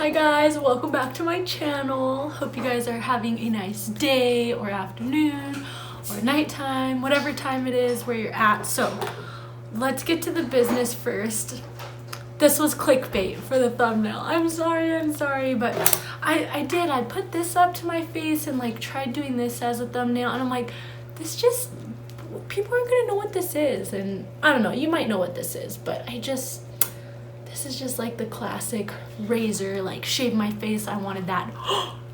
Hi guys, welcome back to my channel. Hope you guys are having a nice day or afternoon or nighttime, whatever time it is where you're at. So let's get to the business first. This was clickbait for the thumbnail. I'm sorry, but I put this up to my face and like tried doing this as a thumbnail, and I'm like, people aren't gonna know what this is. And I don't know, you might know what this is, but this is just like the classic razor, like shave my face. I wanted that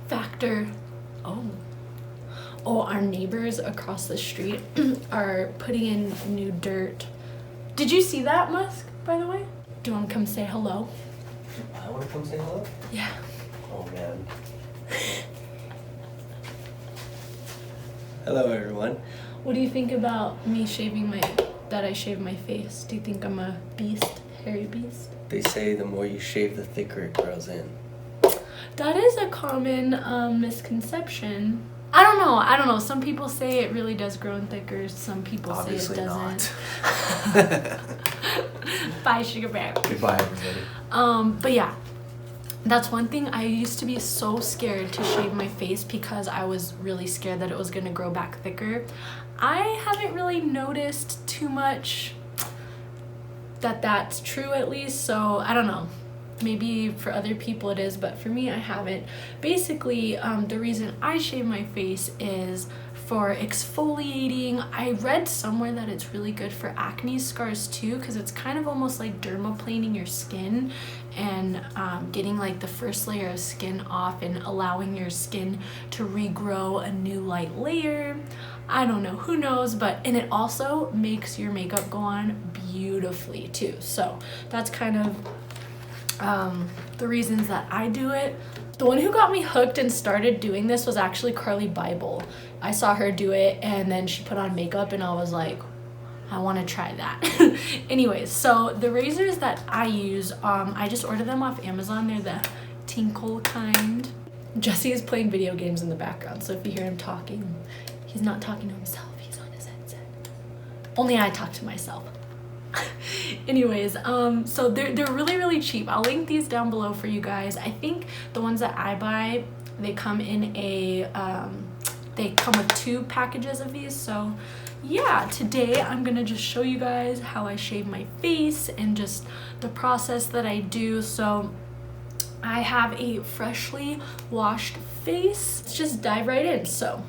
factor. Oh, our neighbors across the street are putting in new dirt. Did you see that, Musk, by the way? Do you want to come say hello? I want to come say hello? Yeah. Oh, man. Hello, everyone. What do you think about me that I shave my face? Do you think I'm a beast, hairy beast? They say the more you shave, the thicker it grows in. That is a common misconception. I don't know. Some people say it really does grow in thicker. Some people Obviously say it doesn't. Not. Bye, sugar bear. Goodbye, everybody. But yeah, that's one thing. I used to be so scared to shave my face because I was really scared that it was gonna grow back thicker. I haven't really noticed too much that that's true, at least, so I don't know. Maybe for other people it is, but for me, I haven't. Basically, the reason I shave my face is for exfoliating. I read somewhere that it's really good for acne scars too, because it's kind of almost like dermaplaning your skin and getting like the first layer of skin off and allowing your skin to regrow a new light layer. I don't know, who knows, and it also makes your makeup go on beautifully too. So that's kind of the reasons that I do it. The one who got me hooked and started doing this was actually Carly Bible. I saw her do it and then she put on makeup and I was like, I want to try that. Anyways, so the razors that I use, I just ordered them off Amazon. They're the Tinkle kind. Jesse is playing video games in the background, so if you hear him talking, he's not talking to himself, he's on his headset. Only I talk to myself. Anyways, so they're really cheap. I'll link these down below for you guys. I think the ones that I buy, they come in they come with 2 packages of these. So yeah, today I'm gonna just show you guys how I shave my face and just the process that I do. So I have a freshly washed face. Let's just dive right in. So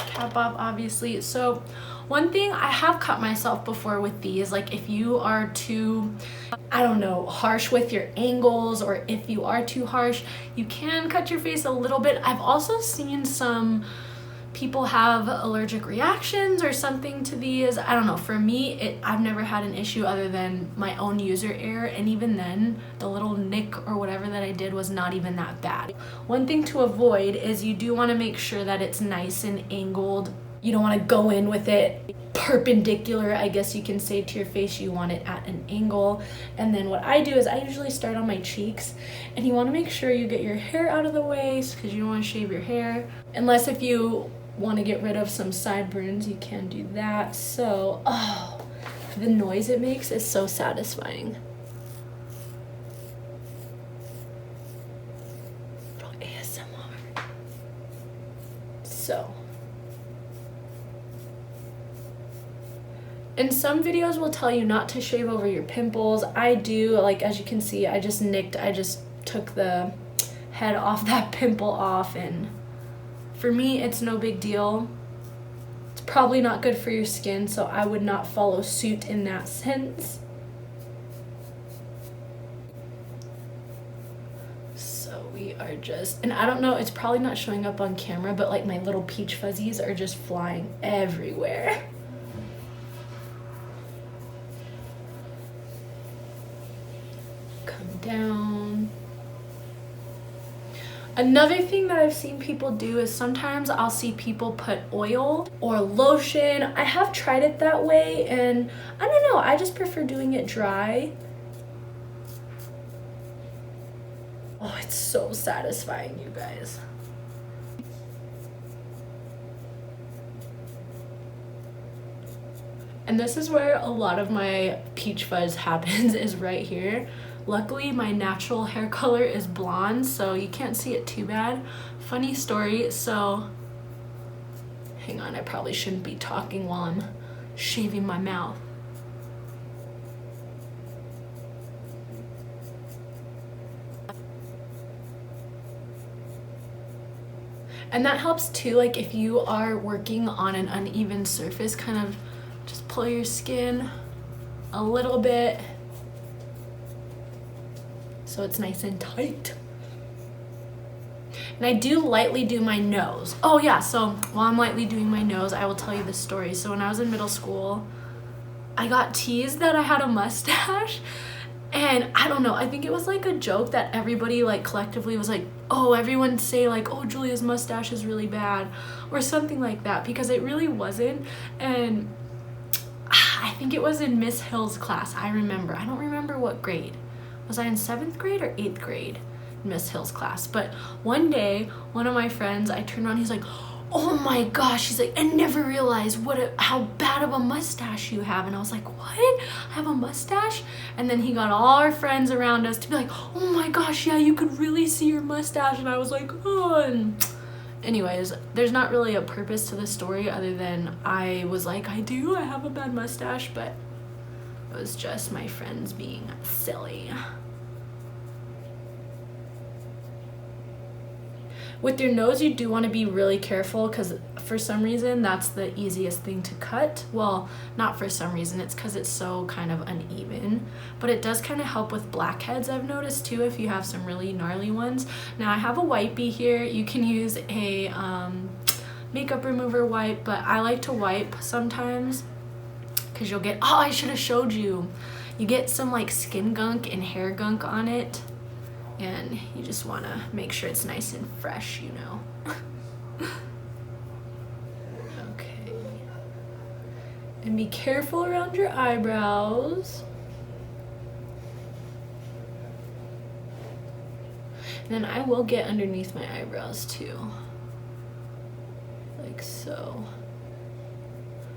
cap off, obviously. So one thing, I have cut myself before with these, like if you are too, I don't know, harsh with your angles, or if you are too harsh, you can cut your face a little bit. I've also seen some people have allergic reactions or something to these. I don't know. For me, I've never had an issue other than my own user error, and even then, the little nick or whatever that I did was not even that bad. One thing to avoid is you do want to make sure that it's nice and angled. You don't want to go in with it perpendicular, I guess you can say, to your face. You want it at an angle. And then what I do is I usually start on my cheeks, and you want to make sure you get your hair out of the way because you don't want to shave your hair. Unless if you want to get rid of some sideburns, you can do that. So, the noise it makes is so satisfying. ASMR. So, and some videos will tell you not to shave over your pimples. I do, like as you can see, I just took the head off that pimple off, and for me, it's no big deal. It's probably not good for your skin, so I would not follow suit in that sense. So we are and I don't know, it's probably not showing up on camera, but like my little peach fuzzies are just flying everywhere. Come down. Another thing that I've seen people do is sometimes I'll see people put oil or lotion. I have tried it that way, and I don't know, I just prefer doing it dry. Oh, it's so satisfying, you guys. And this is where a lot of my peach fuzz happens, is right here. Luckily, my natural hair color is blonde, so you can't see it too bad. Funny story, so hang on, I probably shouldn't be talking while I'm shaving my mouth. And that helps too, like if you are working on an uneven surface, kind of just pull your skin a little bit so it's nice and tight. And I do lightly do my nose. Oh yeah, so while I'm lightly doing my nose, I will tell you this story. So when I was in middle school, I got teased that I had a mustache. And I don't know, I think it was like a joke that everybody like collectively was like, oh, everyone say like, oh, Julia's mustache is really bad or something like that, because it really wasn't. And I think it was in Miss Hill's class. I don't remember what grade. Was I in 7th grade or 8th grade? Miss Hill's class. But one day, one of my friends, I turned around, he's like, oh my gosh, he's like, I never realized how bad of a mustache you have. And I was like, what? I have a mustache? And then he got all our friends around us to be like, oh my gosh, yeah, you could really see your mustache. And I was like, oh. And anyways, there's not really a purpose to the story other than I was like, I have a bad mustache, but it was just my friends being silly. With your nose, you do want to be really careful because for some reason that's the easiest thing to cut. Well, not for some reason, it's because it's so kind of uneven. But it does kind of help with blackheads, I've noticed too, if you have some really gnarly ones. Now I have a wipey here. You can use a makeup remover wipe, but I like to wipe sometimes because you'll get, oh, I should have showed you. You get some like skin gunk and hair gunk on it. And you just want to make sure it's nice and fresh, you know. Okay. And be careful around your eyebrows. And then I will get underneath my eyebrows too. Like so.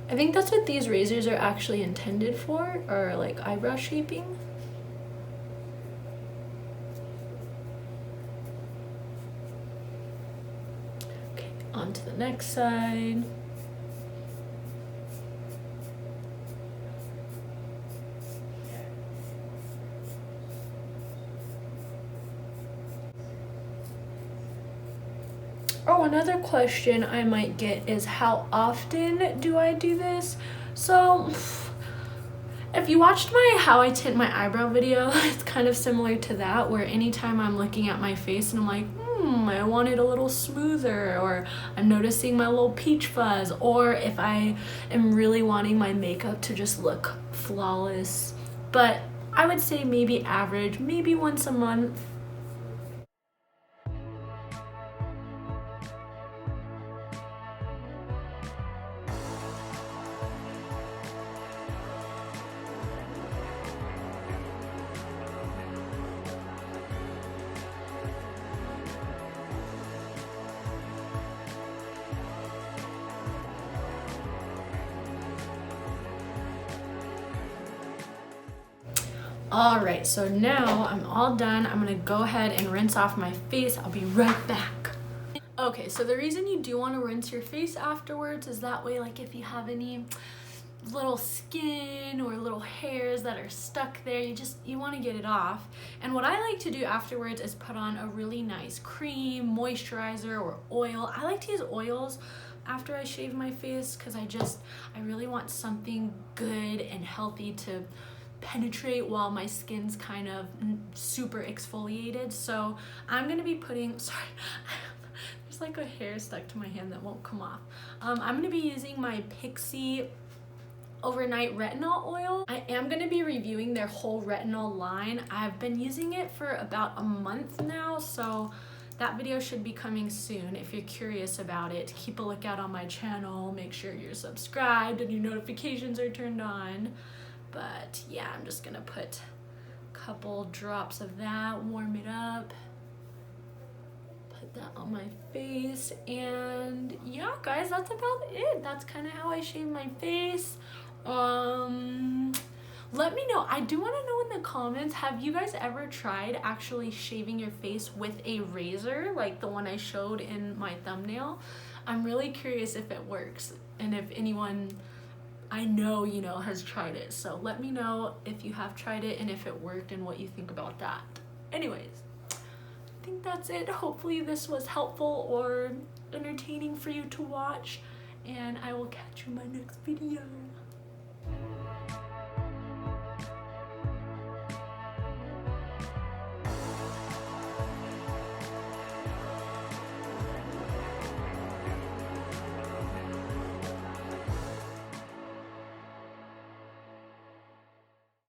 I think that's what these razors are actually intended for, or like eyebrow shaping. On to the next side. Oh, another question I might get is how often do I do this? So if you watched my how I tint my eyebrow video, it's kind of similar to that, where anytime I'm looking at my face and I'm like, I want it a little smoother, or I'm noticing my little peach fuzz, or if I am really wanting my makeup to just look flawless. But I would say maybe average, maybe once a month. Alright, so now I'm all done. I'm gonna go ahead and rinse off my face. I'll be right back. Okay, so the reason you do want to rinse your face afterwards is that way, like if you have any little skin or little hairs that are stuck there, you want to get it off. And what I like to do afterwards is put on a really nice cream, moisturizer, or oil. I like to use oils after I shave my face because I really want something good and healthy to penetrate while my skin's kind of super exfoliated. So I'm gonna be putting, sorry, there's like a hair stuck to my hand that won't come off. I'm gonna be using my Pixi overnight retinol oil. I am gonna be reviewing their whole retinol line. I've been using it for about a month now, so that video should be coming soon. If you're curious about it, keep a lookout on my channel. Make sure you're subscribed and your notifications are turned on. But yeah, I'm just gonna put a couple drops of that, warm it up, put that on my face, and yeah, guys, that's about it. That's kind of how I shave my face. Let me know. I do want to know in the comments, have you guys ever tried actually shaving your face with a razor, like the one I showed in my thumbnail? I'm really curious if it works and if anyone I know, you know, has tried it. So let me know if you have tried it and if it worked and what you think about that. Anyways, I think that's it. Hopefully this was helpful or entertaining for you to watch, and I will catch you in my next video.